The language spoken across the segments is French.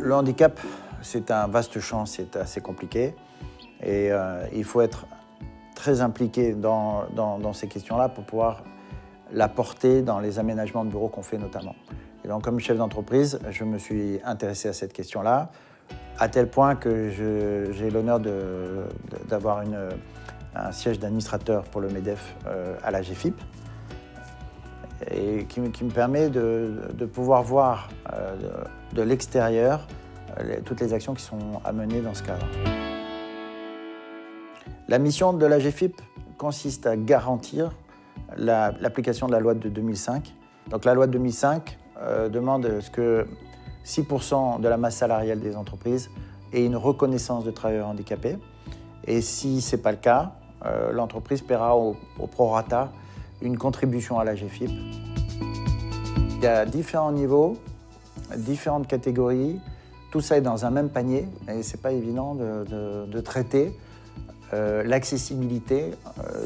Le handicap, c'est un vaste champ, c'est assez compliqué. Et il faut être très impliqué dans ces questions-là pour pouvoir la porter dans les aménagements de bureaux qu'on fait notamment. Et donc, comme chef d'entreprise, je me suis intéressé à cette question-là, à tel point que j'ai l'honneur d'avoir un siège d'administrateur pour le MEDEF à la GFIP, et qui me permet de pouvoir voir de l'extérieur toutes les actions qui sont à mener dans ce cadre. La mission de la GFIP consiste à garantir l'application de la loi de 2005. Donc la loi de 2005 demande que 6% de la masse salariale des entreprises ait une reconnaissance de travailleurs handicapés. Et si ce n'est pas le cas, l'entreprise paiera au prorata une contribution à la GFIP. Il y a différents niveaux, différentes catégories. Tout ça est dans un même panier, et ce n'est pas évident de traiter l'accessibilité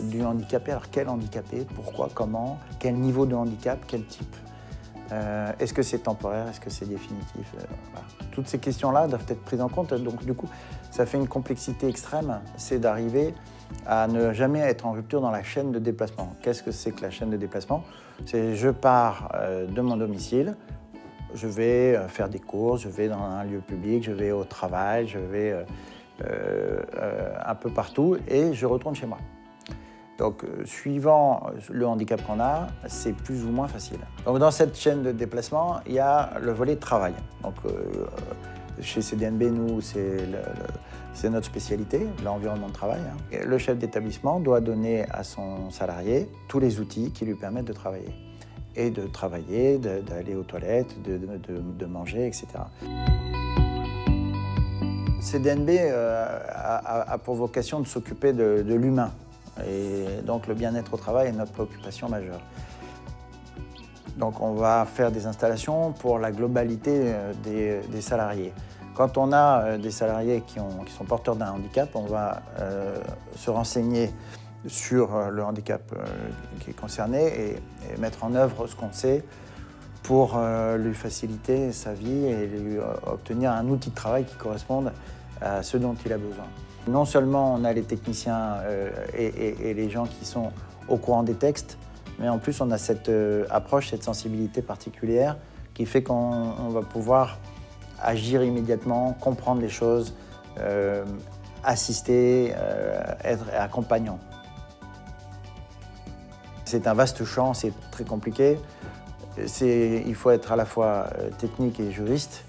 du handicapé. Alors quel handicapé, pourquoi, comment, quel niveau de handicap, quel type, est-ce que c'est temporaire, est-ce que c'est définitif, voilà. Toutes ces questions-là doivent être prises en compte, donc du coup ça fait une complexité extrême, c'est d'arriver à ne jamais être en rupture dans la chaîne de déplacement. Qu'est-ce que c'est que la chaîne de déplacement? C'est je pars de mon domicile, je vais faire des courses, je vais dans un lieu public, je vais au travail, je vais un peu partout et je retourne chez moi. Donc, suivant le handicap qu'on a, c'est plus ou moins facile. Donc, dans cette chaîne de déplacement, il y a le volet travail. Donc, chez CDNB, nous, c'est notre spécialité, l'environnement de travail. Et le chef d'établissement doit donner à son salarié tous les outils qui lui permettent de travailler. Et de travailler, d'aller aux toilettes, de manger, etc. CDNB a pour vocation de s'occuper de l'humain. Et donc le bien-être au travail est notre préoccupation majeure. Donc on va faire des installations pour la globalité des salariés. Quand on a des salariés qui sont porteurs d'un handicap, on va se renseigner sur le handicap qui est concerné et mettre en œuvre ce qu'on sait pour lui faciliter sa vie et lui obtenir un outil de travail qui corresponde à ce dont il a besoin. Non seulement on a les techniciens et les gens qui sont au courant des textes, mais en plus on a cette approche, cette sensibilité particulière qui fait qu'on va pouvoir agir immédiatement, comprendre les choses, assister, être accompagnant. C'est un vaste champ, c'est très compliqué. Il faut être à la fois technique et juriste,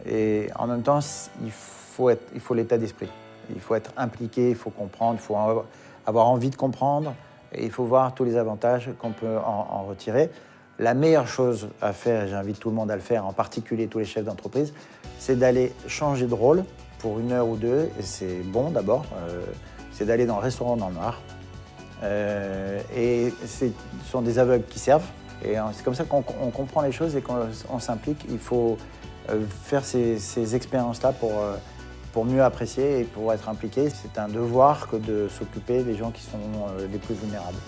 et en même temps, il faut l'état d'esprit. Il faut être impliqué, il faut comprendre, il faut avoir envie de comprendre, et il faut voir tous les avantages qu'on peut en retirer. La meilleure chose à faire, et j'invite tout le monde à le faire, en particulier tous les chefs d'entreprise, c'est d'aller changer de rôle pour 1 heure ou 2, et c'est bon d'abord, c'est d'aller dans le restaurant dans le noir. Et ce sont des aveugles qui servent, et c'est comme ça qu'on comprend les choses et qu'on s'implique. Il faut faire ces expériences-là pour mieux apprécier et pour être impliqué. C'est un devoir que de s'occuper des gens qui sont les plus vulnérables.